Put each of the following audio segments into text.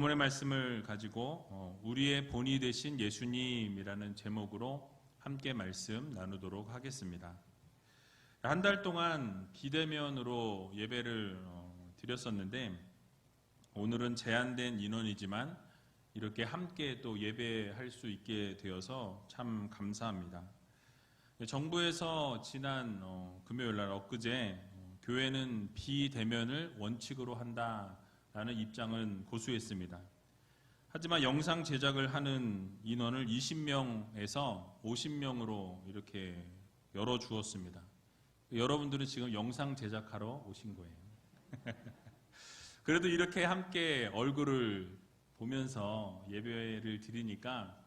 본문의 말씀을 가지고 우리의 본이 되신 예수님이라는 제목으로 함께 말씀 나누도록 하겠습니다. 한 달 동안 비대면으로 예배를 드렸었는데 오늘은 제한된 인원이지만 이렇게 함께 또 예배할 수 있게 되어서 참 감사합니다. 정부에서 지난 금요일 날 엊그제 교회는 비대면을 원칙으로 한다라는 입장은 고수했습니다. 하지만 영상 제작을 하는 인원을 20명에서 50명으로 이렇게 열어주었습니다. 여러분들은 지금 영상 제작하러 오신 거예요. 그래도 이렇게 함께 얼굴을 보면서 예배를 드리니까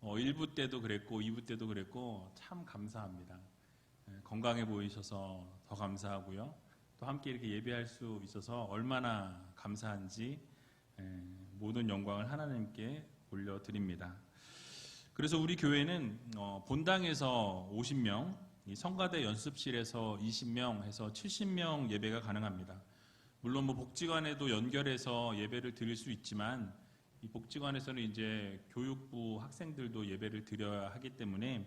1부 때도 그랬고 2부 때도 그랬고 참 감사합니다. 건강해 보이셔서 더 감사하고요. 또 함께 이렇게 예배할 수 있어서 얼마나 감사한지 모든 영광을 하나님께 올려드립니다. 그래서 우리 교회는 본당에서 50명, 성가대 연습실에서 20명 해서 70명 예배가 가능합니다. 물론 복지관에도 연결해서 예배를 드릴 수 있지만 이 복지관에서는 이제 교육부 학생들도 예배를 드려야 하기 때문에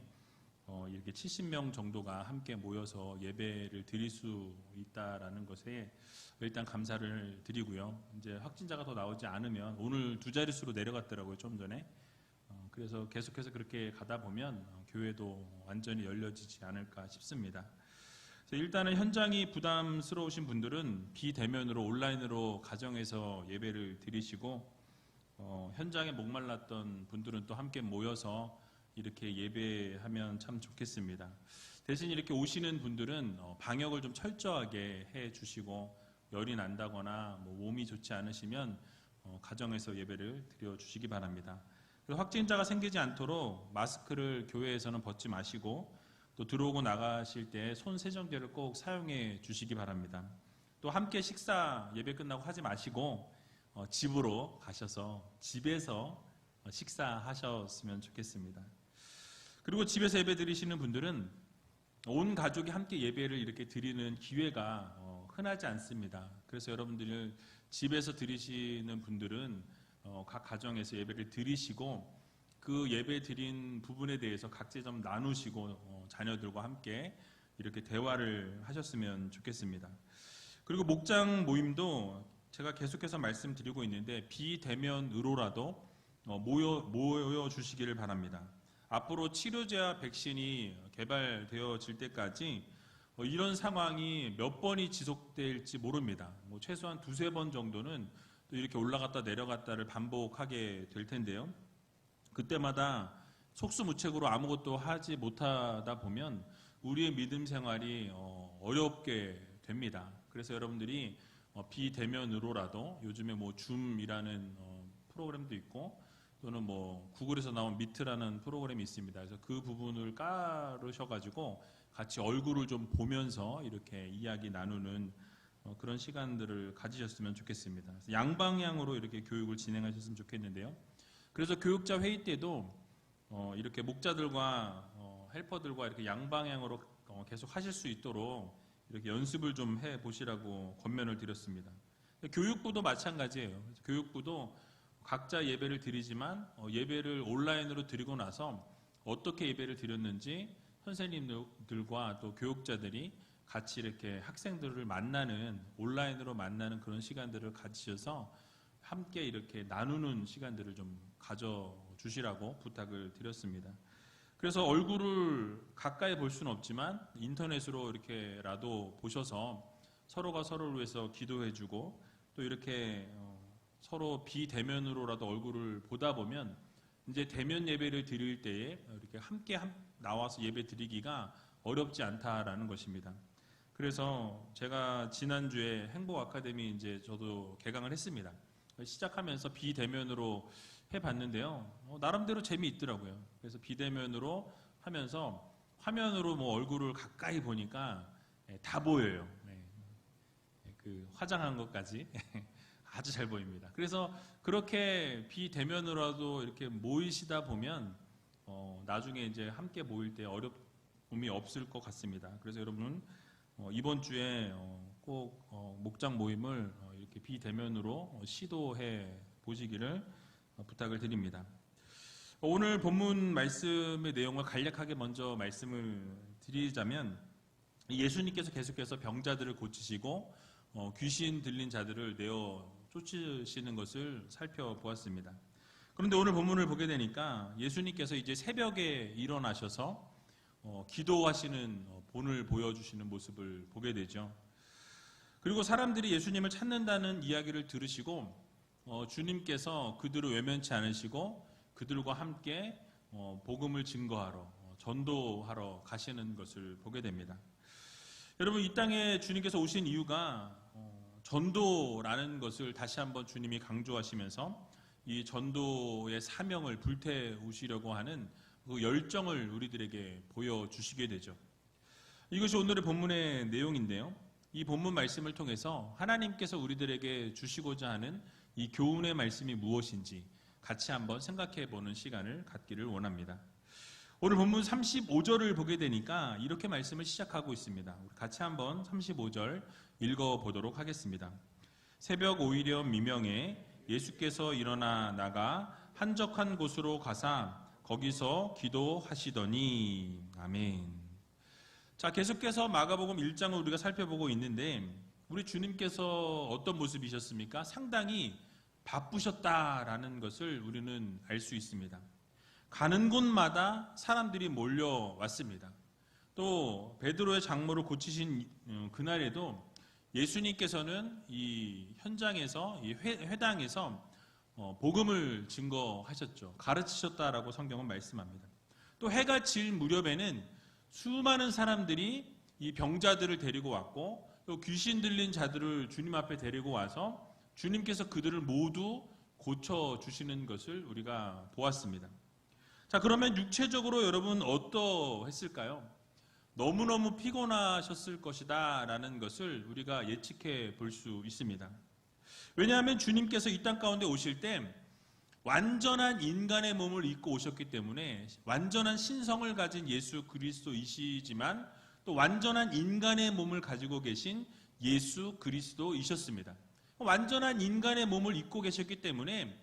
이렇게 70명 정도가 함께 모여서 예배를 드릴 수 있다라는 것에 일단 감사를 드리고요. 이제 확진자가 더 나오지 않으면 오늘 2자릿수로 내려갔더라고요, 좀 전에. 그래서 계속해서 그렇게 가다 보면 교회도 완전히 열려지지 않을까 싶습니다. 일단은 현장이 부담스러우신 분들은 비대면으로 온라인으로 가정에서 예배를 드리시고 현장에 목말랐던 분들은 또 함께 모여서 이렇게 예배하면 참 좋겠습니다. 대신 이렇게 오시는 분들은 방역을 좀 철저하게 해 주시고 열이 난다거나 몸이 좋지 않으시면 가정에서 예배를 드려 주시기 바랍니다. 확진자가 생기지 않도록 마스크를 교회에서는 벗지 마시고 또 들어오고 나가실 때 손 세정제를 꼭 사용해 주시기 바랍니다. 또 함께 식사 예배 끝나고 하지 마시고 집으로 가셔서 집에서 식사하셨으면 좋겠습니다. 그리고 집에서 예배 드리시는 분들은 온 가족이 함께 예배를 이렇게 드리는 기회가 흔하지 않습니다. 그래서 여러분들 집에서 드리시는 분들은 각 가정에서 예배를 드리시고 그 예배 드린 부분에 대해서 각자 좀 나누시고 자녀들과 함께 이렇게 대화를 하셨으면 좋겠습니다. 그리고 목장 모임도 제가 계속해서 말씀드리고 있는데 비대면으로라도 모여 주시기를 바랍니다. 앞으로 치료제와 백신이 개발되어질 때까지 이런 상황이 몇 번이 지속될지 모릅니다. 최소한 2-3번 정도는 또 이렇게 올라갔다 내려갔다를 반복하게 될 텐데요. 그때마다 속수무책으로 아무것도 하지 못하다 보면 우리의 믿음 생활이 어렵게 됩니다. 그래서 여러분들이 비대면으로라도 요즘에 줌이라는 프로그램도 있고 또는 구글에서 나온 미트라는 프로그램이 있습니다. 그래서 그 부분을 깔으셔가지고 같이 얼굴을 좀 보면서 이렇게 이야기 나누는 그런 시간들을 가지셨으면 좋겠습니다. 그래서 양방향으로 이렇게 교육을 진행하셨으면 좋겠는데요. 그래서 교육자 회의 때도 이렇게 목자들과 헬퍼들과 이렇게 양방향으로 계속 하실 수 있도록 이렇게 연습을 좀 해 보시라고 권면을 드렸습니다. 교육부도 마찬가지예요. 교육부도 각자 예배를 드리지만 예배를 온라인으로 드리고 나서 어떻게 예배를 드렸는지 선생님들과 또 교육자들이 같이 이렇게 학생들을 만나는 온라인으로 만나는 그런 시간들을 가지셔서 함께 이렇게 나누는 시간들을 좀 가져주시라고 부탁을 드렸습니다. 그래서 얼굴을 가까이 볼 수는 없지만 인터넷으로 이렇게라도 보셔서 서로가 서로를 위해서 기도해주고 또 이렇게 서로 비대면으로라도 얼굴을 보다 보면 이제 대면 예배를 드릴 때에 이렇게 함께 나와서 예배 드리기가 어렵지 않다라는 것입니다. 그래서 제가 지난주에 행복 아카데미 이제 저도 개강을 했습니다. 시작하면서 비대면으로 해봤는데요. 나름대로 재미있더라고요. 그래서 비대면으로 하면서 화면으로 얼굴을 가까이 보니까 다 보여요. 그 화장한 것까지 아주 잘 보입니다. 그래서 그렇게 비대면으로라도 이렇게 모이시다 보면 나중에 이제 함께 모일 때 어려움이 없을 것 같습니다. 그래서 여러분은 이번 주에 꼭 목장 모임을 이렇게 비대면으로 시도해 보시기를 부탁을 드립니다. 오늘 본문 말씀의 내용을 간략하게 먼저 말씀을 드리자면 예수님께서 계속해서 병자들을 고치시고 귀신 들린 자들을 내어 쫓으시는 것을 살펴보았습니다. 그런데 오늘 본문을 보게 되니까 예수님께서 이제 새벽에 일어나셔서 기도하시는 본을 보여주시는 모습을 보게 되죠. 그리고 사람들이 예수님을 찾는다는 이야기를 들으시고 주님께서 그들을 외면치 않으시고 그들과 함께 복음을 증거하러 전도하러 가시는 것을 보게 됩니다. 여러분, 이 땅에 주님께서 오신 이유가 전도라는 것을 다시 한번 주님이 강조하시면서 이 전도의 사명을 불태우시려고 하는 그 열정을 우리들에게 보여주시게 되죠. 이것이 오늘의 본문의 내용인데요. 이 본문 말씀을 통해서 하나님께서 우리들에게 주시고자 하는 이 교훈의 말씀이 무엇인지 같이 한번 생각해 보는 시간을 갖기를 원합니다. 오늘 본문 35절을 보게 되니까 이렇게 말씀을 시작하고 있습니다. 같이 한번 35절 읽어보도록 하겠습니다. 새벽 오이려 미명에 예수께서 일어나 나가 한적한 곳으로 가사 거기서 기도하시더니. 아멘. 자, 계속해서 마가복음 1장을 우리가 살펴보고 있는데 우리 주님께서 어떤 모습이셨습니까? 상당히 바쁘셨다라는 것을 우리는 알 수 있습니다. 가는 곳마다 사람들이 몰려왔습니다. 또 베드로의 장모를 고치신 그날에도 예수님께서는 이 현장에서, 이 회당에서 복음을 증거하셨죠. 가르치셨다라고 성경은 말씀합니다. 또 해가 질 무렵에는 수많은 사람들이 이 병자들을 데리고 왔고 또 귀신 들린 자들을 주님 앞에 데리고 와서 주님께서 그들을 모두 고쳐주시는 것을 우리가 보았습니다. 자, 그러면 육체적으로 여러분 어떠했을까요? 너무너무 피곤하셨을 것이다 라는 것을 우리가 예측해 볼 수 있습니다. 왜냐하면 주님께서 이 땅 가운데 오실 때 완전한 인간의 몸을 입고 오셨기 때문에 완전한 신성을 가진 예수 그리스도이시지만 또 완전한 인간의 몸을 가지고 계신 예수 그리스도이셨습니다. 완전한 인간의 몸을 입고 계셨기 때문에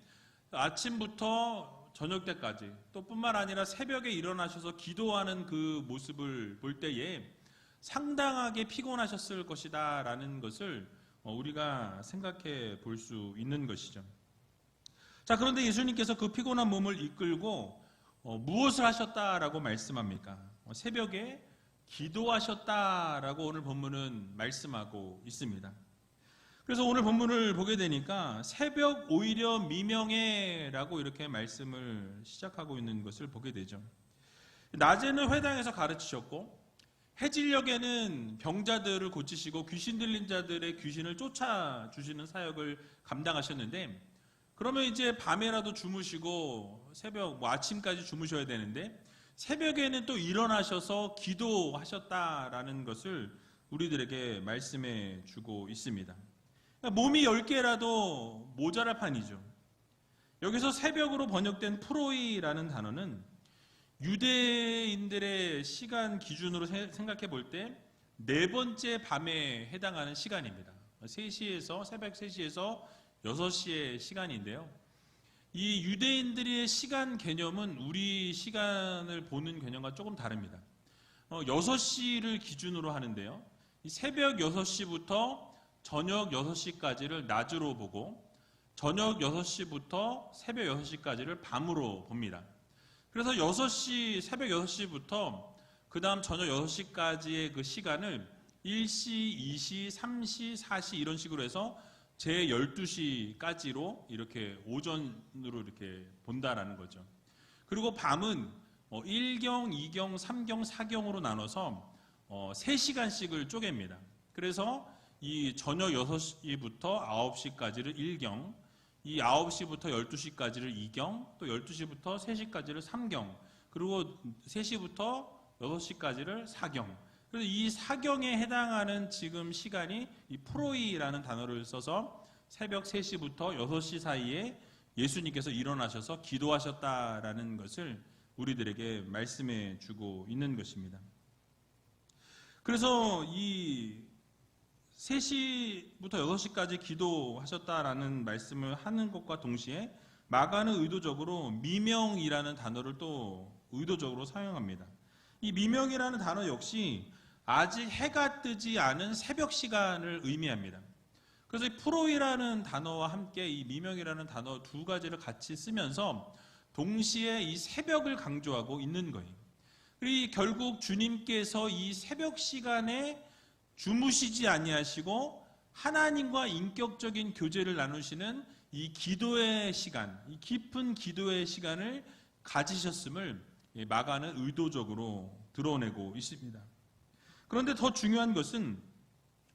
아침부터 저녁 때까지 또 뿐만 아니라 새벽에 일어나셔서 기도하는 그 모습을 볼 때에 상당하게 피곤하셨을 것이다 라는 것을 우리가 생각해 볼 수 있는 것이죠. 자, 그런데 예수님께서 그 피곤한 몸을 이끌고 무엇을 하셨다라고 말씀합니까? 새벽에 기도하셨다라고 오늘 본문은 말씀하고 있습니다. 그래서 오늘 본문을 보게 되니까 새벽 오히려 미명에라고 이렇게 말씀을 시작하고 있는 것을 보게 되죠. 낮에는 회당에서 가르치셨고 해질녘에는 병자들을 고치시고 귀신 들린 자들의 귀신을 쫓아주시는 사역을 감당하셨는데 그러면 이제 밤에라도 주무시고 새벽 아침까지 주무셔야 되는데 새벽에는 또 일어나셔서 기도하셨다라는 것을 우리들에게 말씀해 주고 있습니다. 몸이 10개라도 모자랄 판이죠. 여기서 새벽으로 번역된 프로이라는 단어는 유대인들의 시간 기준으로 생각해 볼 때 네 번째 밤에 해당하는 시간입니다. 3시에서 새벽 3시에서 6시의 시간인데요. 이 유대인들의 시간 개념은 우리 시간을 보는 개념과 조금 다릅니다. 6시를 기준으로 하는데요. 이 새벽 6시부터 저녁 6시까지를 낮으로 보고 저녁 6시부터 새벽 6시까지를 밤으로 봅니다. 그래서 새벽 6시부터 그 다음 저녁 6시까지의 그 시간을 1시, 2시, 3시, 4시 이런 식으로 해서 제 12시까지로 이렇게 오전으로 이렇게 본다라는 거죠. 그리고 밤은 1경, 2경, 3경, 4경으로 나눠서 3시간씩을 쪼갭니다. 그래서 이 저녁 6시부터 9시까지를 1경, 이 9시부터 12시까지를 2경, 또 12시부터 3시까지를 3경, 그리고 3시부터 6시까지를 4경. 그래서 이 4경에 해당하는 지금 시간이 이 프로이라는 단어를 써서 새벽 3시부터 6시 사이에 예수님께서 일어나셔서 기도하셨다라는 것을 우리들에게 말씀해 주고 있는 것입니다. 그래서 이 3시부터 6시까지 기도하셨다라는 말씀을 하는 것과 동시에 마가는 의도적으로 미명이라는 단어를 또 의도적으로 사용합니다. 이 미명이라는 단어 역시 아직 해가 뜨지 않은 새벽 시간을 의미합니다. 그래서 이 프로이라는 단어와 함께 이 미명이라는 단어 두 가지를 같이 쓰면서 동시에 이 새벽을 강조하고 있는 거예요. 그리고 결국 주님께서 이 새벽 시간에 주무시지 아니하시고 하나님과 인격적인 교제를 나누시는 이 기도의 시간, 이 깊은 기도의 시간을 가지셨음을 마가는 의도적으로 드러내고 있습니다. 그런데 더 중요한 것은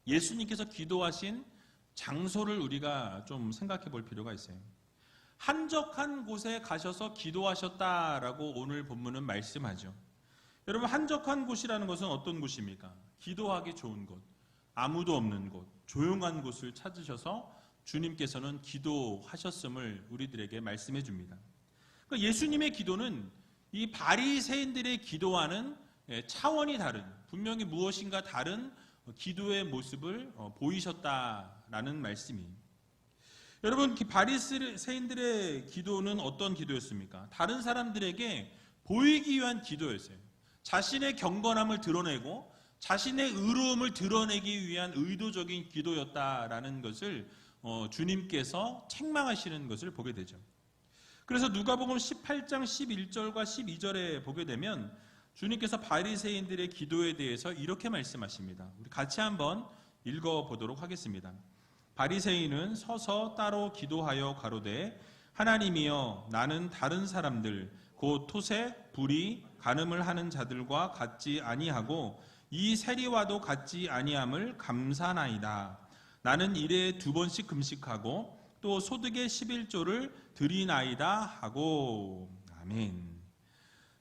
예수님께서 기도하신 장소를 우리가 좀 생각해 볼 필요가 있어요. 한적한 곳에 가셔서 기도하셨다라고 오늘 본문은 말씀하죠. 여러분, 한적한 곳이라는 것은 어떤 곳입니까? 기도하기 좋은 곳, 아무도 없는 곳, 조용한 곳을 찾으셔서 주님께서는 기도하셨음을 우리들에게 말씀해 줍니다. 그러니까 예수님의 기도는 이 바리새인들의 기도와는 차원이 다른, 분명히 무엇인가 다른 기도의 모습을 보이셨다라는 말씀이에요. 여러분, 바리새인들의 기도는 어떤 기도였습니까? 다른 사람들에게 보이기 위한 기도였어요. 자신의 경건함을 드러내고 자신의 의로움을 드러내기 위한 의도적인 기도였다라는 것을 주님께서 책망하시는 것을 보게 되죠. 그래서 누가복음 18장 11절과 12절에 보게 되면 주님께서 바리새인들의 기도에 대해서 이렇게 말씀하십니다. 우리 같이 한번 읽어보도록 하겠습니다. 바리새인은 서서 따로 기도하여 가로되 하나님이여, 나는 다른 사람들 곧 토색, 불의, 간음을 하는 자들과 같지 아니하고 이 세리와도 같지 아니함을 감사나이다. 나는 일에 2번씩 금식하고 또 소득의 11조를 드리나이다 하고. 아멘.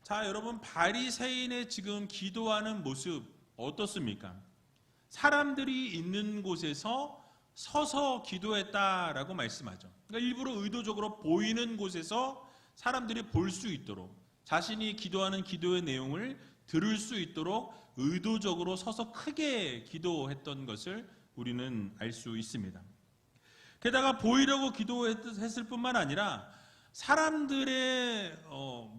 자, 여러분, 바리새인의 지금 기도하는 모습 어떻습니까? 사람들이 있는 곳에서 서서 기도했다라고 말씀하죠. 그러니까 일부러 의도적으로 보이는 곳에서 사람들이 볼 수 있도록, 자신이 기도하는 기도의 내용을 들을 수 있도록 의도적으로 서서 크게 기도했던 것을 우리는 알 수 있습니다. 게다가 보이려고 기도했을 뿐만 아니라 사람들의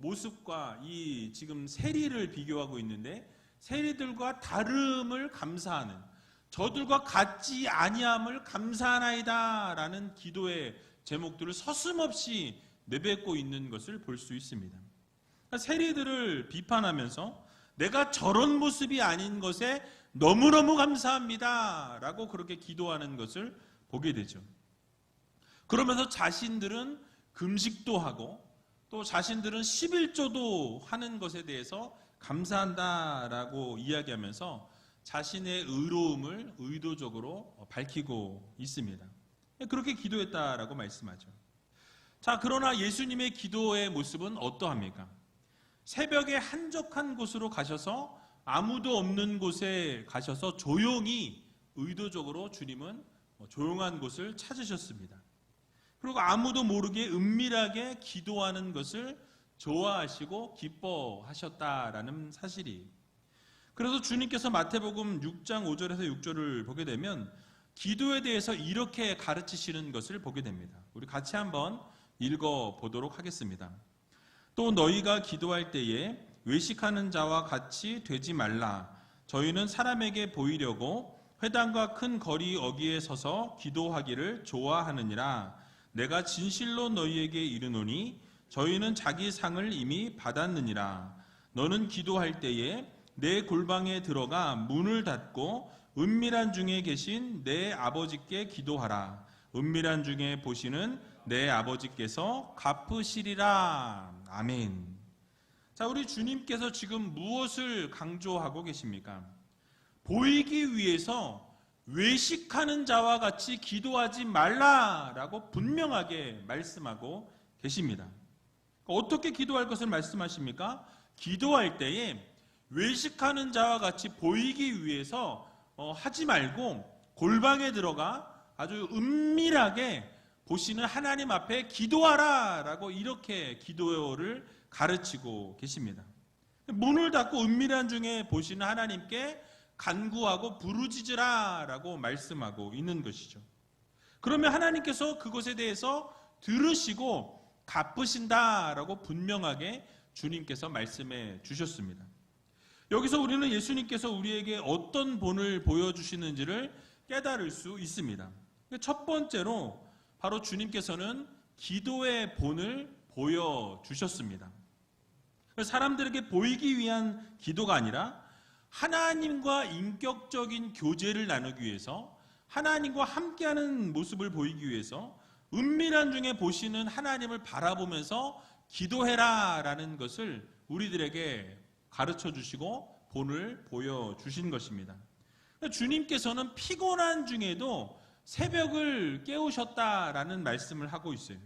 모습과 이 지금 세리를 비교하고 있는데, 세리들과 다름을 감사하는, 저들과 같지 아니함을 감사하나이다 라는 기도의 제목들을 서슴없이 내뱉고 있는 것을 볼 수 있습니다. 그러니까 세리들을 비판하면서 내가 저런 모습이 아닌 것에 너무너무 감사합니다 라고 그렇게 기도하는 것을 보게 되죠. 그러면서 자신들은 금식도 하고 또 자신들은 11조도 하는 것에 대해서 감사한다라고 이야기하면서 자신의 의로움을 의도적으로 밝히고 있습니다. 그렇게 기도했다라고 말씀하죠. 자, 그러나 예수님의 기도의 모습은 어떠합니까? 새벽에 한적한 곳으로 가셔서 아무도 없는 곳에 가셔서 조용히 의도적으로 주님은 조용한 곳을 찾으셨습니다. 그리고 아무도 모르게 은밀하게 기도하는 것을 좋아하시고 기뻐하셨다라는 사실이. 그래서 주님께서 마태복음 6장 5절에서 6절을 보게 되면 기도에 대해서 이렇게 가르치시는 것을 보게 됩니다. 우리 같이 한번 읽어보도록 하겠습니다. 또 너희가 기도할 때에 외식하는 자와 같이 되지 말라. 저희는 사람에게 보이려고 회당과 큰 거리 어귀에 서서 기도하기를 좋아하느니라. 내가 진실로 너희에게 이르노니 저희는 자기 상을 이미 받았느니라. 너는 기도할 때에 내 골방에 들어가 문을 닫고 은밀한 중에 계신 내 아버지께 기도하라. 은밀한 중에 보시는 내 아버지께서 갚으시리라. 아멘. 자, 우리 주님께서 지금 무엇을 강조하고 계십니까? 보이기 위해서 외식하는 자와 같이 기도하지 말라라고 분명하게 말씀하고 계십니다. 어떻게 기도할 것을 말씀하십니까? 기도할 때에 외식하는 자와 같이 보이기 위해서 하지 말고 골방에 들어가 아주 은밀하게 보시는 하나님 앞에 기도하라 라고 이렇게 기도를 가르치고 계십니다. 문을 닫고 은밀한 중에 보시는 하나님께 간구하고 부르짖으라라고 말씀하고 있는 것이죠. 그러면 하나님께서 그것에 대해서 들으시고 갚으신다라고 분명하게 주님께서 말씀해 주셨습니다. 여기서 우리는 예수님께서 우리에게 어떤 본을 보여주시는지를 깨달을 수 있습니다. 첫 번째로 바로 주님께서는 기도의 본을 보여주셨습니다. 사람들에게 보이기 위한 기도가 아니라 하나님과 인격적인 교제를 나누기 위해서, 하나님과 함께하는 모습을 보이기 위해서 은밀한 중에 보시는 하나님을 바라보면서 기도해라 라는 것을 우리들에게 가르쳐 주시고 본을 보여주신 것입니다. 주님께서는 피곤한 중에도 새벽을 깨우셨다라는 말씀을 하고 있어요.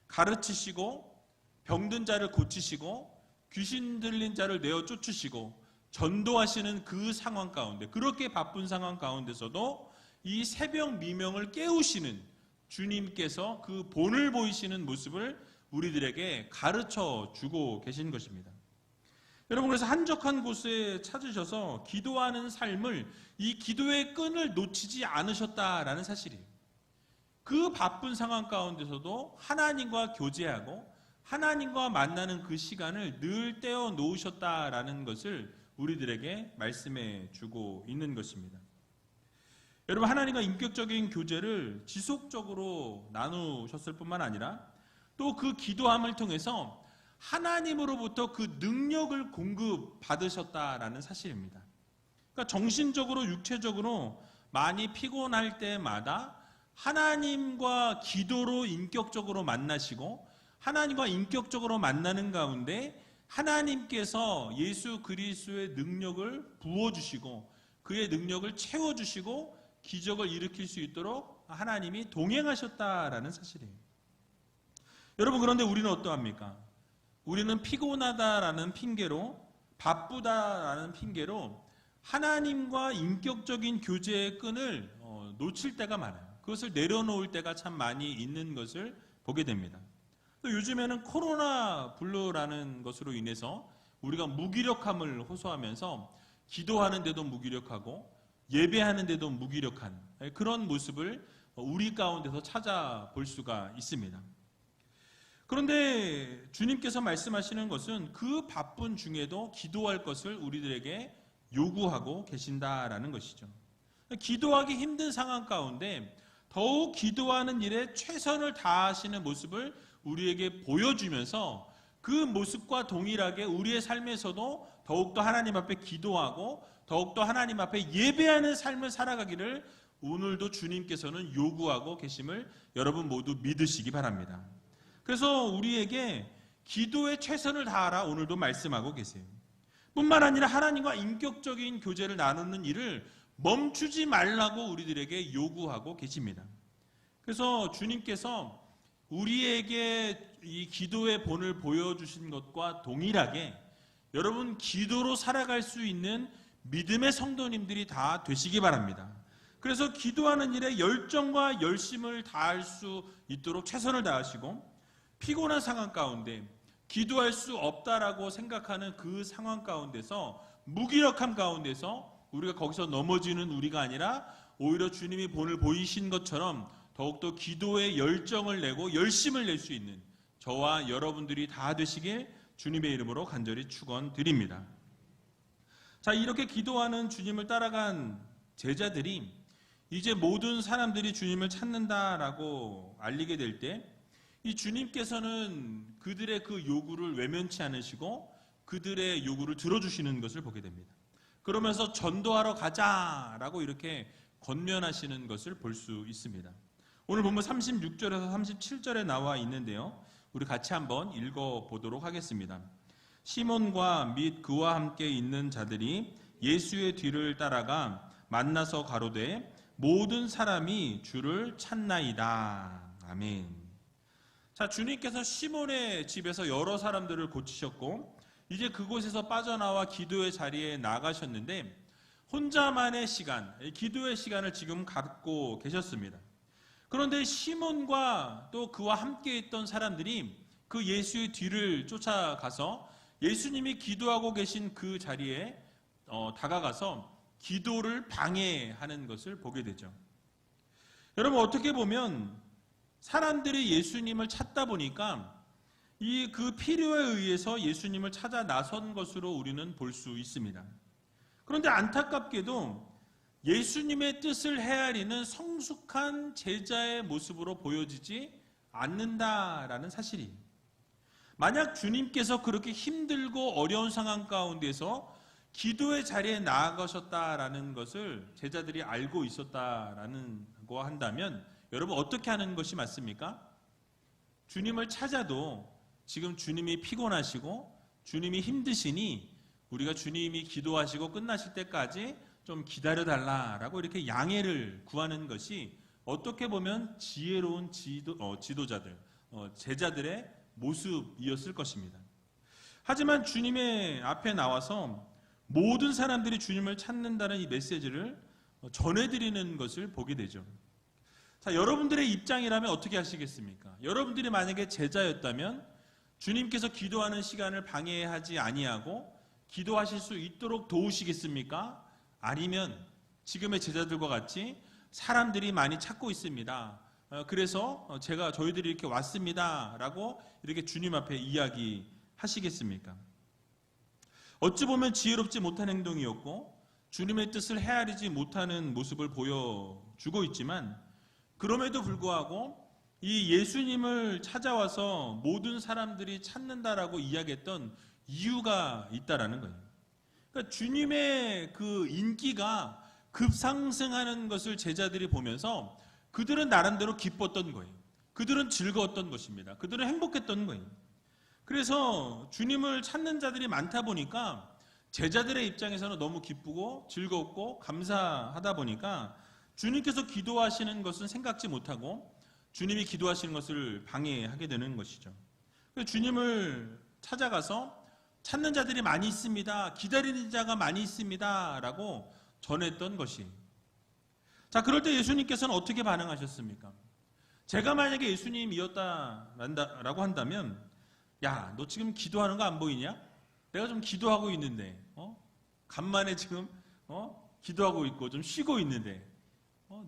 가르치시고 병든 자를 고치시고 귀신 들린 자를 내어 쫓으시고 전도하시는 그 상황 가운데, 그렇게 바쁜 상황 가운데서도 이 새벽 미명을 깨우시는 주님께서 그 본을 보이시는 모습을 우리들에게 가르쳐 주고 계신 것입니다. 여러분, 그래서 한적한 곳에 찾으셔서 기도하는 삶을, 이 기도의 끈을 놓치지 않으셨다라는 사실이에요. 그 바쁜 상황 가운데서도 하나님과 교제하고 하나님과 만나는 그 시간을 늘 떼어 놓으셨다라는 것을 우리들에게 말씀해 주고 있는 것입니다. 여러분, 하나님과 인격적인 교제를 지속적으로 나누셨을 뿐만 아니라 또 그 기도함을 통해서 하나님으로부터 그 능력을 공급받으셨다라는 사실입니다. 그러니까 정신적으로, 육체적으로 많이 피곤할 때마다 하나님과 기도로 인격적으로 만나시고 하나님과 인격적으로 만나는 가운데 하나님께서 예수 그리스도의 능력을 부어주시고 그의 능력을 채워주시고 기적을 일으킬 수 있도록 하나님이 동행하셨다라는 사실이에요. 여러분, 그런데 우리는 어떠합니까? 우리는 피곤하다라는 핑계로, 바쁘다라는 핑계로 하나님과 인격적인 교제의 끈을 놓칠 때가 많아요. 그것을 내려놓을 때가 참 많이 있는 것을 보게 됩니다. 또 요즘에는 코로나 블루라는 것으로 인해서 우리가 무기력함을 호소하면서 기도하는데도 무기력하고 예배하는데도 무기력한 그런 모습을 우리 가운데서 찾아볼 수가 있습니다. 그런데 주님께서 말씀하시는 것은 그 바쁜 중에도 기도할 것을 우리들에게 요구하고 계신다라는 것이죠. 기도하기 힘든 상황 가운데 더욱 기도하는 일에 최선을 다하시는 모습을 우리에게 보여주면서 그 모습과 동일하게 우리의 삶에서도 더욱더 하나님 앞에 기도하고 더욱더 하나님 앞에 예배하는 삶을 살아가기를 오늘도 주님께서는 요구하고 계심을 여러분 모두 믿으시기 바랍니다. 그래서 우리에게 기도에 최선을 다하라 오늘도 말씀하고 계세요. 뿐만 아니라 하나님과 인격적인 교제를 나누는 일을 멈추지 말라고 우리들에게 요구하고 계십니다. 그래서 주님께서 우리에게 이 기도의 본을 보여주신 것과 동일하게 여러분 기도로 살아갈 수 있는 믿음의 성도님들이 다 되시기 바랍니다. 그래서 기도하는 일에 열정과 열심을 다할 수 있도록 최선을 다하시고 피곤한 상황 가운데 기도할 수 없다라고 생각하는 그 상황 가운데서 무기력함 가운데서 우리가 거기서 넘어지는 우리가 아니라 오히려 주님이 본을 보이신 것처럼 더욱더 기도에 열정을 내고 열심을 낼 수 있는 저와 여러분들이 다 되시길 주님의 이름으로 간절히 축원드립니다. 자, 이렇게 기도하는 주님을 따라간 제자들이 이제 모든 사람들이 주님을 찾는다라고 알리게 될 때 이 주님께서는 그들의 그 요구를 외면치 않으시고 그들의 요구를 들어주시는 것을 보게 됩니다. 그러면서 전도하러 가자라고 이렇게 권면하시는 것을 볼 수 있습니다. 오늘 본문 36절에서 37절에 나와 있는데요. 우리 같이 한번 읽어보도록 하겠습니다. 시몬과 및 그와 함께 있는 자들이 예수의 뒤를 따라가 만나서 가로되 모든 사람이 주를 찾나이다. 아멘. 자, 주님께서 시몬의 집에서 여러 사람들을 고치셨고 이제 그곳에서 빠져나와 기도의 자리에 나가셨는데 혼자만의 시간, 기도의 시간을 지금 갖고 계셨습니다. 그런데 시몬과 또 그와 함께 있던 사람들이 그 예수의 뒤를 쫓아가서 예수님이 기도하고 계신 그 자리에 다가가서 기도를 방해하는 것을 보게 되죠. 여러분, 어떻게 보면 사람들이 예수님을 찾다 보니까 그 필요에 의해서 예수님을 찾아 나선 것으로 우리는 볼 수 있습니다. 그런데 안타깝게도 예수님의 뜻을 헤아리는 성숙한 제자의 모습으로 보여지지 않는다라는 사실이, 만약 주님께서 그렇게 힘들고 어려운 상황 가운데서 기도의 자리에 나아가셨다라는 것을 제자들이 알고 있었다라는 거 한다면 여러분, 어떻게 하는 것이 맞습니까? 주님을 찾아도 지금 주님이 피곤하시고 주님이 힘드시니 우리가 주님이 기도하시고 끝나실 때까지 좀 기다려달라라고 이렇게 양해를 구하는 것이 어떻게 보면 지혜로운 지도자들, 제자들의 모습이었을 것입니다. 하지만 주님의 앞에 나와서 모든 사람들이 주님을 찾는다는 이 메시지를 전해드리는 것을 보게 되죠. 자, 여러분들의 입장이라면 어떻게 하시겠습니까? 여러분들이 만약에 제자였다면 주님께서 기도하는 시간을 방해하지 아니하고 기도하실 수 있도록 도우시겠습니까? 아니면 지금의 제자들과 같이 사람들이 많이 찾고 있습니다. 그래서 저희들이 이렇게 왔습니다. 라고 이렇게 주님 앞에 이야기하시겠습니까? 어찌 보면 지혜롭지 못한 행동이었고 주님의 뜻을 헤아리지 못하는 모습을 보여주고 있지만, 그럼에도 불구하고 이 예수님을 찾아와서 모든 사람들이 찾는다라고 이야기했던 이유가 있다라는 거예요. 그러니까 주님의 그 인기가 급상승하는 것을 제자들이 보면서 그들은 나름대로 기뻤던 거예요. 그들은 즐거웠던 것입니다. 그들은 행복했던 거예요. 그래서 주님을 찾는 자들이 많다 보니까 제자들의 입장에서는 너무 기쁘고 즐겁고 감사하다 보니까 주님께서 기도하시는 것은 생각지 못하고 주님이 기도하시는 것을 방해하게 되는 것이죠. 주님을 찾아가서 찾는 자들이 많이 있습니다. 기다리는 자가 많이 있습니다. 라고 전했던 것이. 자, 그럴 때 예수님께서는 어떻게 반응하셨습니까? 제가 만약에 예수님이었다라고 한다면, 야, 너 지금 기도하는 거 안 보이냐? 내가 좀 기도하고 있는데, 간만에 지금, 기도하고 있고 좀 쉬고 있는데,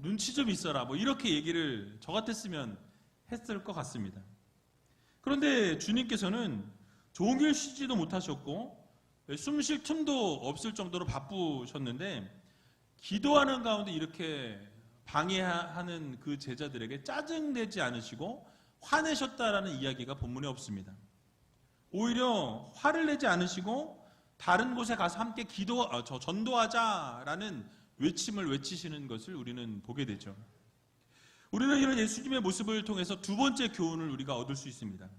눈치 좀 있어라. 뭐 이렇게 얘기를 저 같았으면 했을 것 같습니다. 그런데 주님께서는 종일 쉬지도 못하셨고 숨 쉴 틈도 없을 정도로 바쁘셨는데 기도하는 가운데 이렇게 방해하는 그 제자들에게 짜증내지 않으시고 화내셨다라는 이야기가 본문에 없습니다. 오히려 화를 내지 않으시고 다른 곳에 가서 함께 전도하자라는 외침을 외치시는 것을 우리는 보게 되죠. 우리는 이런 예수님의 모습을 통해서 두 번째 교훈을 우리가 얻을 수 있습니다.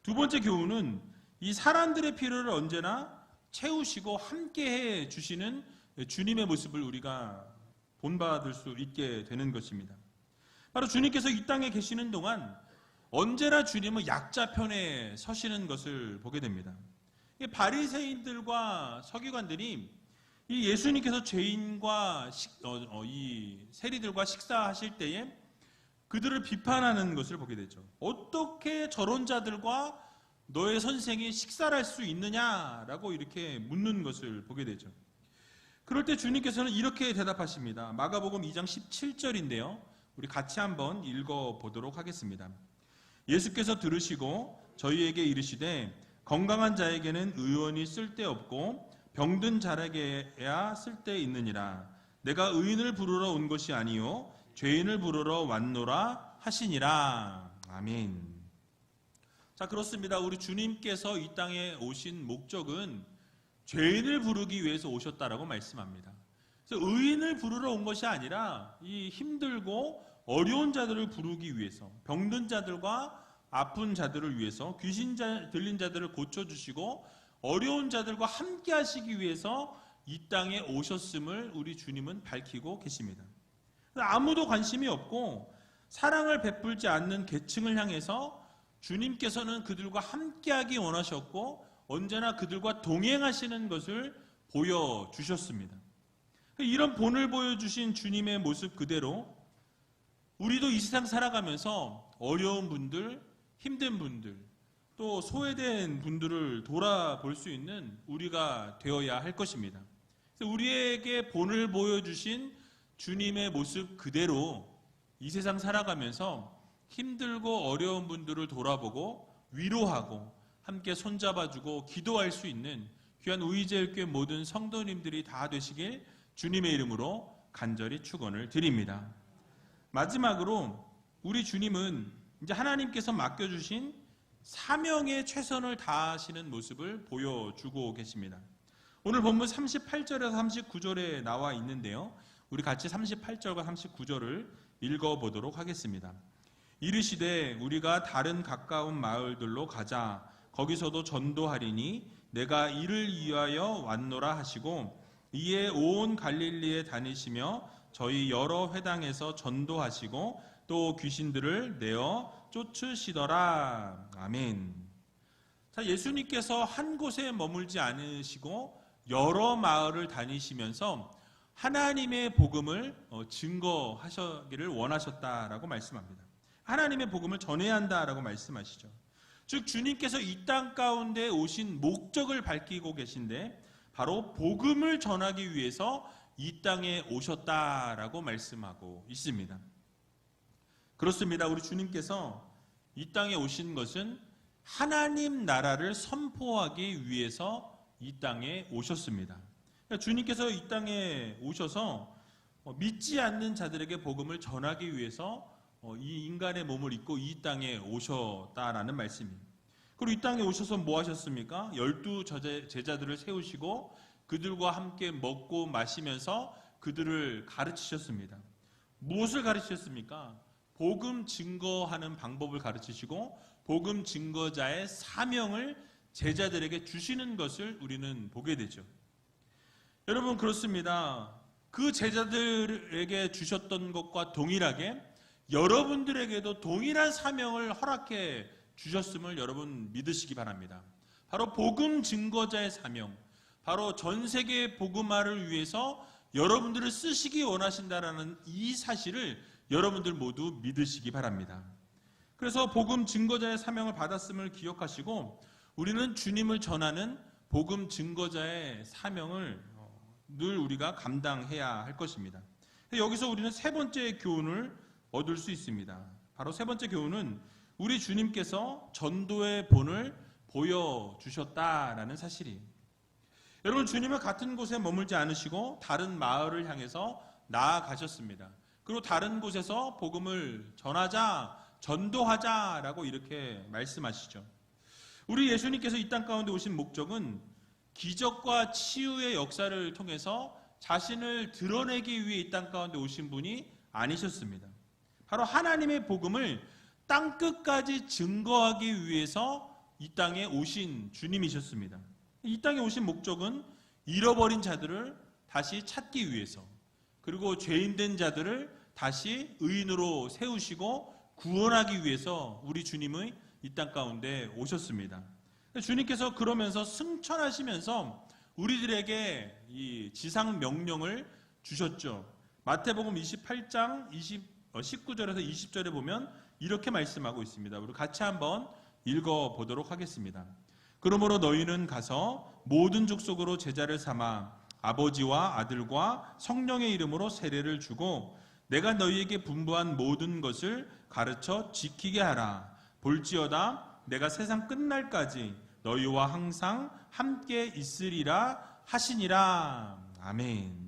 두 번째 교훈은 이 사람들의 필요를 언제나 채우시고 함께해 주시는 주님의 모습을 우리가 본받을 수 있게 되는 것입니다. 바로 주님께서 이 땅에 계시는 동안 언제나 주님은 약자 편에 서시는 것을 보게 됩니다. 바리새인들과 서기관들이 이 예수님께서 죄인과 이 세리들과 식사하실 때에 그들을 비판하는 것을 보게 되죠. 어떻게 저런 자들과 너의 선생이 식사를 할 수 있느냐라고 이렇게 묻는 것을 보게 되죠. 그럴 때 주님께서는 이렇게 대답하십니다. 마가복음 2장 17절인데요. 우리 같이 한번 읽어보도록 하겠습니다. 예수께서 들으시고 저희에게 이르시되 건강한 자에게는 의원이 쓸데없고 병든 자에게야 쓸데있느니라. 내가 의인을 부르러 온 것이 아니요 죄인을 부르러 왔노라 하시니라. 아멘. 자, 그렇습니다. 우리 주님께서 이 땅에 오신 목적은 죄인을 부르기 위해서 오셨다라고 말씀합니다. 그래서 의인을 부르러 온 것이 아니라 이 힘들고 어려운 자들을 부르기 위해서, 병든 자들과 아픈 자들을 위해서, 귀신 들린 자들을 고쳐주시고 어려운 자들과 함께 하시기 위해서 이 땅에 오셨음을 우리 주님은 밝히고 계십니다. 아무도 관심이 없고 사랑을 베풀지 않는 계층을 향해서 주님께서는 그들과 함께하기 원하셨고 언제나 그들과 동행하시는 것을 보여주셨습니다. 이런 본을 보여주신 주님의 모습 그대로 우리도 이 세상 살아가면서 어려운 분들, 힘든 분들, 또 소외된 분들을 돌아볼 수 있는 우리가 되어야 할 것입니다. 그래서 우리에게 본을 보여주신 주님의 모습 그대로 이 세상 살아가면서 힘들고 어려운 분들을 돌아보고 위로하고 함께 손잡아주고 기도할 수 있는 귀한 우이제일교회 모든 성도님들이 다 되시길 주님의 이름으로 간절히 축원을 드립니다. 마지막으로 우리 주님은 이제 하나님께서 맡겨주신 사명에 최선을 다하시는 모습을 보여주고 계십니다. 오늘 본문 38절에서 39절에 나와 있는데요. 우리 같이 38절과 39절을 읽어보도록 하겠습니다. 이르시되 우리가 다른 가까운 마을들로 가자. 거기서도 전도하리니 내가 이를 위하여 왔노라 하시고 이에 온 갈릴리에 다니시며 저희 여러 회당에서 전도하시고 또 귀신들을 내어 쫓으시더라. 아멘. 자, 예수님께서 한 곳에 머물지 않으시고 여러 마을을 다니시면서 하나님의 복음을 증거하시기를 원하셨다라고 말씀합니다. 하나님의 복음을 전해야 한다라고 말씀하시죠. 즉 주님께서 이 땅 가운데 오신 목적을 밝히고 계신데 바로 복음을 전하기 위해서 이 땅에 오셨다라고 말씀하고 있습니다. 그렇습니다. 우리 주님께서 이 땅에 오신 것은 하나님 나라를 선포하기 위해서 이 땅에 오셨습니다. 그러니까 주님께서 이 땅에 오셔서 믿지 않는 자들에게 복음을 전하기 위해서 이 인간의 몸을 입고 이 땅에 오셨다라는 말씀입니다. 그리고 이 땅에 오셔서 뭐 하셨습니까? 12 제자들을 세우시고 그들과 함께 먹고 마시면서 그들을 가르치셨습니다. 무엇을 가르치셨습니까? 복음 증거하는 방법을 가르치시고 복음 증거자의 사명을 제자들에게 주시는 것을 우리는 보게 되죠. 여러분 그렇습니다. 그 제자들에게 주셨던 것과 동일하게 여러분들에게도 동일한 사명을 허락해 주셨음을 여러분 믿으시기 바랍니다. 바로 복음 증거자의 사명, 바로 전 세계 복음화를 위해서 여러분들을 쓰시기 원하신다라는 이 사실을 여러분들 모두 믿으시기 바랍니다. 그래서 복음 증거자의 사명을 받았음을 기억하시고 우리는 주님을 전하는 복음 증거자의 사명을 늘 우리가 감당해야 할 것입니다. 여기서 우리는 세 번째 교훈을 얻을 수 있습니다. 바로 세 번째 교훈은 우리 주님께서 전도의 본을 보여주셨다라는 사실이에요. 여러분 주님은 같은 곳에 머물지 않으시고 다른 마을을 향해서 나아가셨습니다. 그리고 다른 곳에서 복음을 전하자, 전도하자라고 이렇게 말씀하시죠. 우리 예수님께서 이 땅 가운데 오신 목적은 기적과 치유의 역사를 통해서 자신을 드러내기 위해 이 땅 가운데 오신 분이 아니셨습니다. 바로 하나님의 복음을 땅끝까지 증거하기 위해서 이 땅에 오신 주님이셨습니다. 이 땅에 오신 목적은 잃어버린 자들을 다시 찾기 위해서, 그리고 죄인된 자들을 다시 의인으로 세우시고 구원하기 위해서 우리 주님의 이 땅 가운데 오셨습니다. 주님께서 그러면서 승천하시면서 우리들에게 이 지상 명령을 주셨죠. 마태복음 28장 19절에서 20절에 보면 이렇게 말씀하고 있습니다. 우리 같이 한번 읽어보도록 하겠습니다. 그러므로 너희는 가서 모든 족속으로 제자를 삼아 아버지와 아들과 성령의 이름으로 세례를 주고 내가 너희에게 분부한 모든 것을 가르쳐 지키게 하라. 볼지어다 내가 세상 끝날까지 너희와 항상 함께 있으리라 하시니라. 아멘.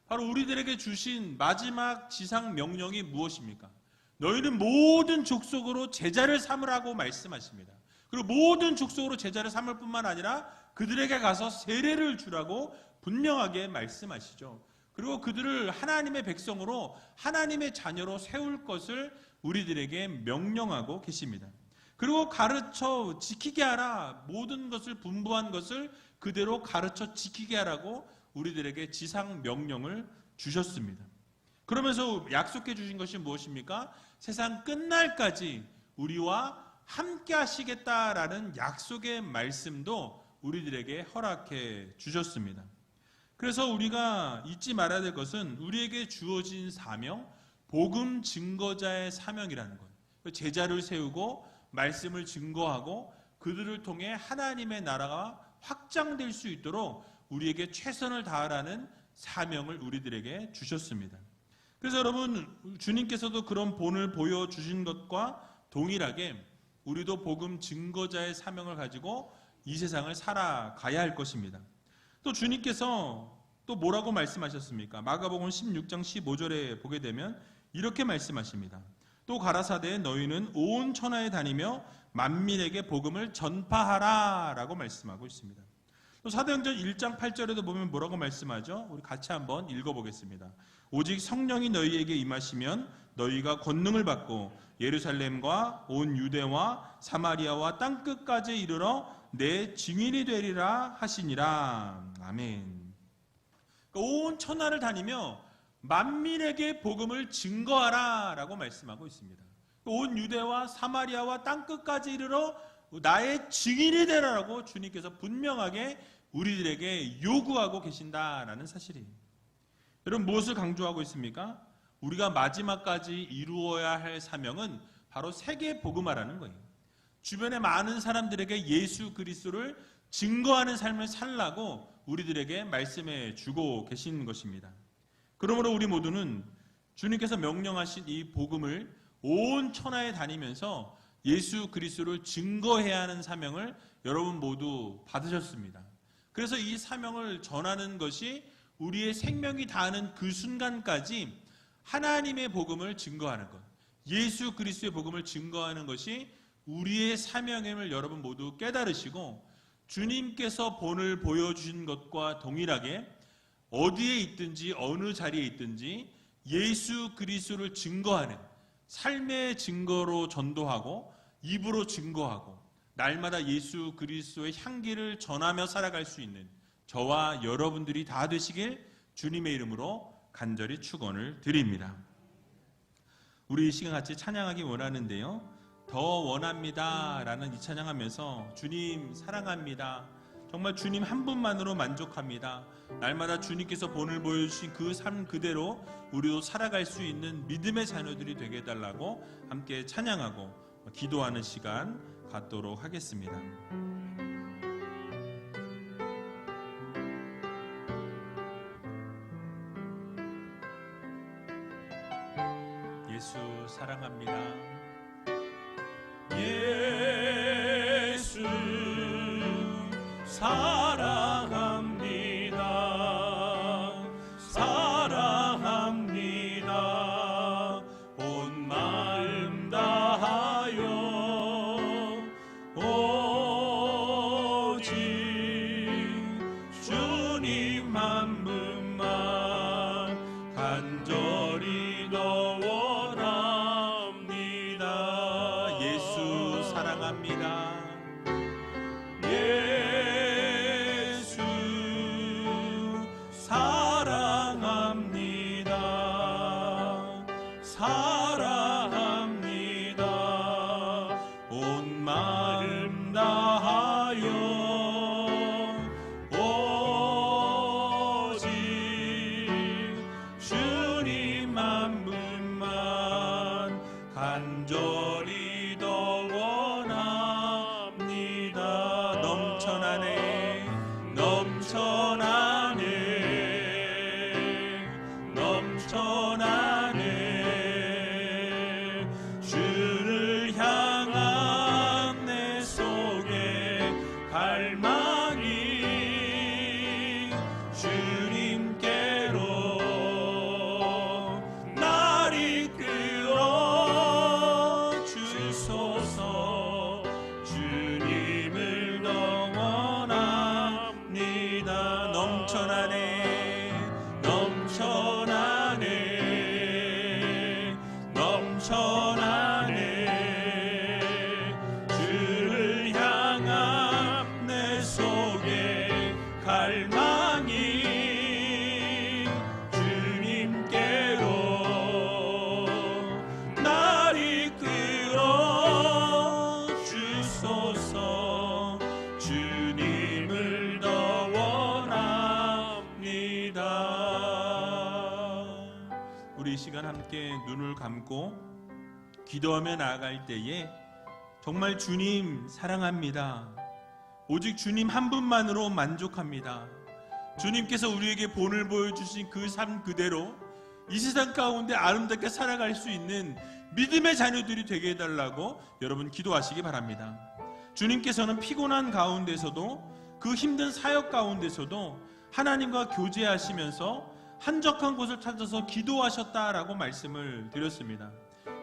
바로 우리들에게 주신 마지막 지상 명령이 무엇입니까? 너희는 모든 족속으로 제자를 삼으라고 말씀하십니다. 그리고 모든 족속으로 제자를 삼을 뿐만 아니라 그들에게 가서 세례를 주라고 분명하게 말씀하시죠. 그리고 그들을 하나님의 백성으로 하나님의 자녀로 세울 것을 우리들에게 명령하고 계십니다. 그리고 가르쳐 지키게 하라. 모든 것을 분부한 것을 그대로 가르쳐 지키게 하라고 우리들에게 지상 명령을 주셨습니다. 그러면서 약속해 주신 것이 무엇입니까? 세상 끝날까지 우리와 함께 하시겠다라는 약속의 말씀도 우리들에게 허락해 주셨습니다. 그래서 우리가 잊지 말아야 될 것은 우리에게 주어진 사명, 복음 증거자의 사명이라는 것. 제자를 세우고 말씀을 증거하고 그들을 통해 하나님의 나라가 확장될 수 있도록 우리에게 최선을 다하라는 사명을 우리들에게 주셨습니다. 그래서 여러분, 주님께서도 그런 본을 보여주신 것과 동일하게 우리도 복음 증거자의 사명을 가지고 이 세상을 살아가야 할 것입니다. 또 주님께서 또 뭐라고 말씀하셨습니까? 마가복음 16장 15절에 보게 되면 이렇게 말씀하십니다. 또 가라사대 너희는 온 천하에 다니며 만민에게 복음을 전파하라 라고 말씀하고 있습니다. 또 사도행전 1장 8절에도 보면 뭐라고 말씀하죠? 우리 같이 한번 읽어보겠습니다. 오직 성령이 너희에게 임하시면 너희가 권능을 받고 예루살렘과 온 유대와 사마리아와 땅끝까지 이르러 내 증인이 되리라 하시니라. 아멘. 온 천하를 다니며 만민에게 복음을 증거하라 라고 말씀하고 있습니다. 온 유대와 사마리아와 땅끝까지 이르러 나의 증인이 되라라고 주님께서 분명하게 우리들에게 요구하고 계신다라는 사실이에요. 여러분, 무엇을 강조하고 있습니까? 우리가 마지막까지 이루어야 할 사명은 바로 세계 복음화라는 거예요. 주변의 많은 사람들에게 예수 그리스도를 증거하는 삶을 살라고 우리들에게 말씀해 주고 계신 것입니다. 그러므로 우리 모두는 주님께서 명령하신 이 복음을 온 천하에 다니면서 예수 그리스도를 증거해야 하는 사명을 여러분 모두 받으셨습니다. 그래서 이 사명을 전하는 것이 우리의 생명이 다하는 그 순간까지 하나님의 복음을 증거하는 것, 예수 그리스도의 복음을 증거하는 것이 우리의 사명임을 여러분 모두 깨달으시고 주님께서 본을 보여주신 것과 동일하게 어디에 있든지 어느 자리에 있든지 예수 그리스도를 증거하는 삶의 증거로 전도하고 입으로 증거하고 날마다 예수 그리스도의 향기를 전하며 살아갈 수 있는 저와 여러분들이 다 되시길 주님의 이름으로 간절히 축원을 드립니다. 우리 이 시간 같이 찬양하기 원하는데요. 더 원합니다 라는 이 찬양하면서 주님 사랑합니다, 정말 주님 한 분만으로 만족합니다, 날마다 주님께서 본을 보여주신 그 삶 그대로 우리도 살아갈 수 있는 믿음의 자녀들이 되게 해달라고 함께 찬양하고 기도하는 시간 갖도록 하겠습니다. 예수 사랑합니다. 예수 사랑합니다. 사랑합니다. 온 마음 다하여 오직 주님 한 분만 간절히 더 원합니다. 예수 사랑합니다. 예수 사랑합니다. 사랑합니다. 온 마음 다하여 오직 주님 한 분만 간절히 더 원합니다. 넘쳐나네, 넘쳐나네, 넘쳐나네. 주를 향한 내 속에 갈망이 주님께로 날 이끌어 주소서. 주님을 더 원합니다. 넘쳐나네, 넘쳐나네, 넘쳐나네. 주를 향한 내 속에 갈망이 주님께로 날 이끌어 주소서. 주님을 더 원합니다. 우리 이 시간 함께 눈을 감고 기도하며 나아갈 때에 정말 주님 사랑합니다, 오직 주님 한 분만으로 만족합니다, 주님께서 우리에게 본을 보여주신 그 삶 그대로 이 세상 가운데 아름답게 살아갈 수 있는 믿음의 자녀들이 되게 해달라고 여러분 기도하시기 바랍니다. 주님께서는 피곤한 가운데서도 그 힘든 사역 가운데서도 하나님과 교제하시면서 한적한 곳을 찾아서 기도하셨다라고 말씀을 드렸습니다.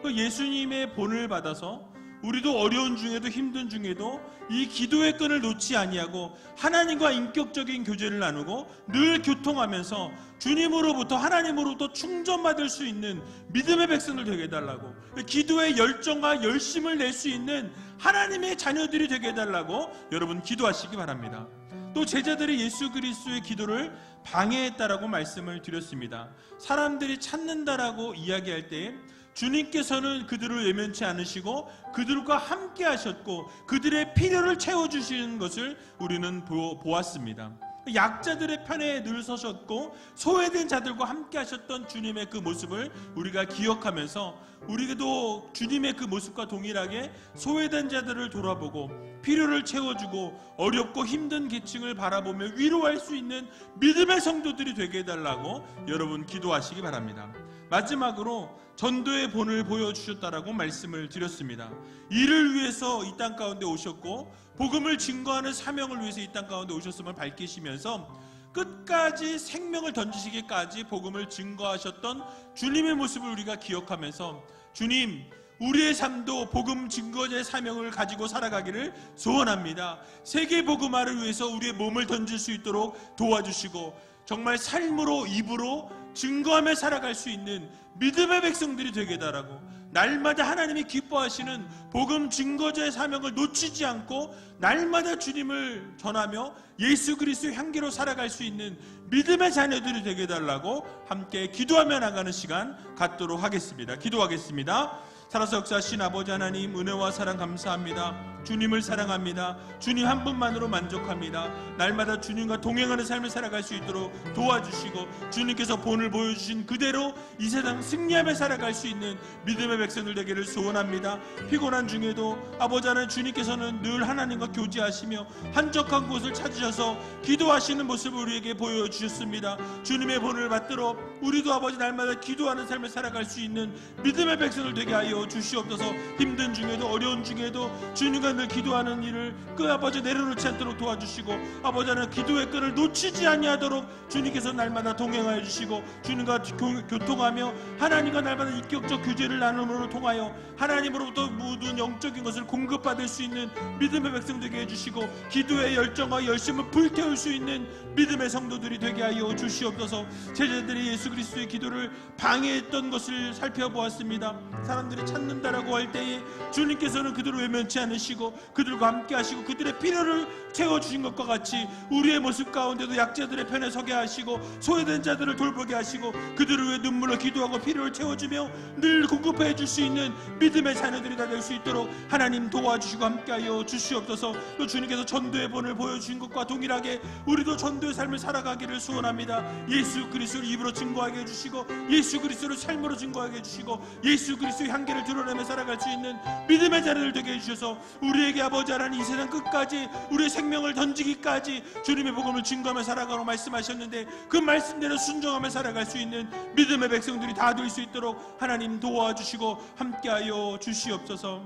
그 예수님의 본을 받아서 우리도 어려운 중에도 힘든 중에도 이 기도의 끈을 놓지 아니하고 하나님과 인격적인 교제를 나누고 늘 교통하면서 주님으로부터 하나님으로부터 충전받을 수 있는 믿음의 백성들 되게 해달라고, 기도의 열정과 열심을 낼 수 있는 하나님의 자녀들이 되게 해달라고 여러분 기도하시기 바랍니다. 또 제자들이 예수 그리스도의 기도를 방해했다라고 말씀을 드렸습니다. 사람들이 찾는다라고 이야기할 때 주님께서는 그들을 외면치 않으시고 그들과 함께 하셨고 그들의 필요를 채워주시는 것을 우리는 보았습니다. 약자들의 편에 늘 서셨고 소외된 자들과 함께 하셨던 주님의 그 모습을 우리가 기억하면서 우리도 주님의 그 모습과 동일하게 소외된 자들을 돌아보고 필요를 채워주고 어렵고 힘든 계층을 바라보며 위로할 수 있는 믿음의 성도들이 되게 해달라고 여러분 기도하시기 바랍니다. 마지막으로 전도의 본을 보여주셨다라고 말씀을 드렸습니다. 이를 위해서 이 땅 가운데 오셨고 복음을 증거하는 사명을 위해서 이 땅 가운데 오셨음을 밝히시면서 끝까지 생명을 던지시기까지 복음을 증거하셨던 주님의 모습을 우리가 기억하면서 주님, 우리의 삶도 복음 증거자의 사명을 가지고 살아가기를 소원합니다. 세계 복음화를 위해서 우리의 몸을 던질 수 있도록 도와주시고 정말 삶으로 입으로 증거하며 살아갈 수 있는 믿음의 백성들이 되게 해달라고, 날마다 하나님이 기뻐하시는 복음 증거자의 사명을 놓치지 않고 날마다 주님을 전하며 예수 그리스도의 향기로 살아갈 수 있는 믿음의 자녀들이 되게 해달라고 함께 기도하며 나가는 시간 갖도록 하겠습니다. 기도하겠습니다. 살아서 역사하신 아버지 하나님, 은혜와 사랑 감사합니다. 주님을 사랑합니다. 주님 한 분만으로 만족합니다. 날마다 주님과 동행하는 삶을 살아갈 수 있도록 도와주시고 주님께서 본을 보여주신 그대로 이 세상 승리하며 살아갈 수 있는 믿음의 백성들 되기를 소원합니다. 피곤한 중에도 아버지 하나님, 주님께서는 늘 하나님과 교제하시며 한적한 곳을 찾으셔서 기도하시는 모습을 우리에게 보여주셨습니다. 주님의 본을 받들어 우리도 아버지 날마다 기도하는 삶을 살아갈 수 있는 믿음의 백성들 되게 하여 주시옵소서. 힘든 중에도 어려운 중에도 주님과 늘 기도하는 일을 그 아버지 내려놓지 않도록 도와주시고 아버지 하나님, 기도의 끈을 놓치지 아니하도록 주님께서 날마다 동행하여 주시고 주님과 교통하며 하나님과 날마다 인격적 교제를 나눔으로 통하여 하나님으로부터 모든 영적인 것을 공급받을 수 있는 믿음의 백성 되게 해주시고 기도의 열정과 열심을 불태울 수 있는 믿음의 성도들이 되게 하여 주시옵소서. 제자들이 예수 그리스도의 기도를 방해했던 것을 살펴보았습니다. 사람들이 찾는다라고 할 때에 주님께서는 그들을 외면치 않으시고 그들과 함께 하시고 그들의 필요를 채워주신 것과 같이 우리의 모습 가운데도 약자들의 편에 서게 하시고 소외된 자들을 돌보게 하시고 그들을 위해 눈물로 기도하고 필요를 채워주며 늘 공급해 줄 수 있는 믿음의 자녀들이 다 될 수 있도록 하나님 도와주시고 함께하여 주시옵소서. 또 주님께서 전도의 본을 보여주신 것과 동일하게 우리도 전도의 삶을 살아가기를 소원합니다. 예수 그리스도를 입으로 증거하게 해주시고 예수 그리스도를 삶으로 증거하게 해주시고 예수 그리스도의 향기를 드러내며 살아갈 수 있는 믿음의 자녀들 되게 해주셔서 우리에게 아버지 하나님, 이 세상 끝까지 우리의 생명을 던지기까지 주님의 복음을 증거하며 살아가라고 말씀하셨는데 그 말씀대로 순종하며 살아갈 수 있는 믿음의 백성들이 다 될 수 있도록 하나님 도와주시고 함께하여 주시옵소서.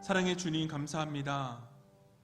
사랑의 주님 감사합니다.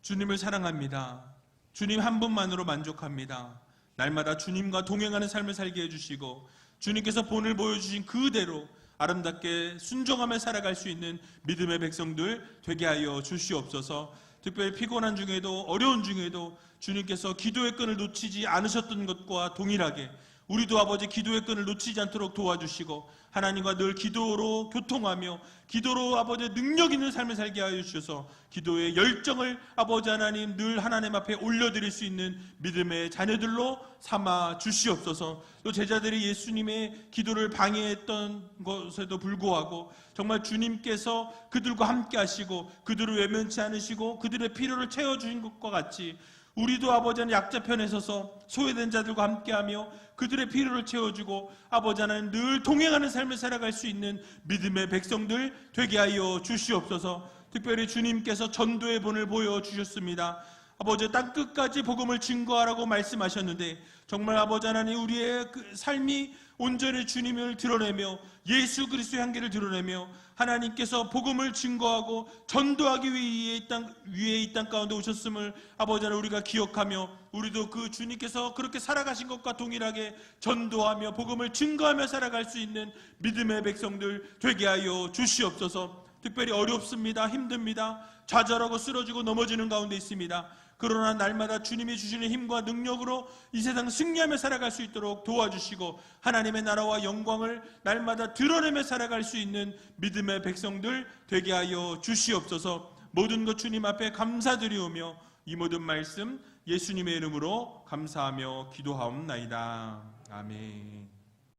주님을 사랑합니다. 주님 한 분만으로 만족합니다. 날마다 주님과 동행하는 삶을 살게 해주시고 주님께서 본을 보여주신 그대로 아름답게 순종하며 살아갈 수 있는 믿음의 백성들 되게 하여 주시옵소서. 특별히 피곤한 중에도 어려운 중에도 주님께서 기도의 끈을 놓치지 않으셨던 것과 동일하게 우리도 아버지 기도의 끈을 놓치지 않도록 도와주시고 하나님과 늘 기도로 교통하며 기도로 아버지 능력 있는 삶을 살게 하여 주셔서 기도의 열정을 아버지 하나님 늘 하나님 앞에 올려드릴 수 있는 믿음의 자녀들로 삼아 주시옵소서. 또 제자들이 예수님의 기도를 방해했던 것에도 불구하고 정말 주님께서 그들과 함께 하시고 그들을 외면치 않으시고 그들의 필요를 채워주신 것과 같이 우리도 아버지 하나님 약자 편에 서서 소외된 자들과 함께하며 그들의 필요를 채워주고 아버지 하나님 늘 동행하는 삶을 살아갈 수 있는 믿음의 백성들 되게 하여 주시옵소서. 특별히 주님께서 전도의 본을 보여주셨습니다. 아버지 땅 끝까지 복음을 증거하라고 말씀하셨는데 정말 아버지 하나님 우리의 그 삶이 온전히 주님을 드러내며 예수 그리스도의 향기를 드러내며 하나님께서 복음을 증거하고 전도하기 위해 이 땅 가운데 오셨음을 아버지 하나님 우리가 기억하며 우리도 그 주님께서 그렇게 살아가신 것과 동일하게 전도하며 복음을 증거하며 살아갈 수 있는 믿음의 백성들 되게 하여 주시옵소서. 특별히 어렵습니다. 힘듭니다. 좌절하고 쓰러지고 넘어지는 가운데 있습니다. 그러나 날마다 주님이 주시는 힘과 능력으로 이 세상 승리하며 살아갈 수 있도록 도와주시고 하나님의 나라와 영광을 날마다 드러내며 살아갈 수 있는 믿음의 백성들 되게 하여 주시옵소서. 모든 것 주님 앞에 감사드리오며 이 모든 말씀 예수님의 이름으로 감사하며 기도하옵나이다. 아멘.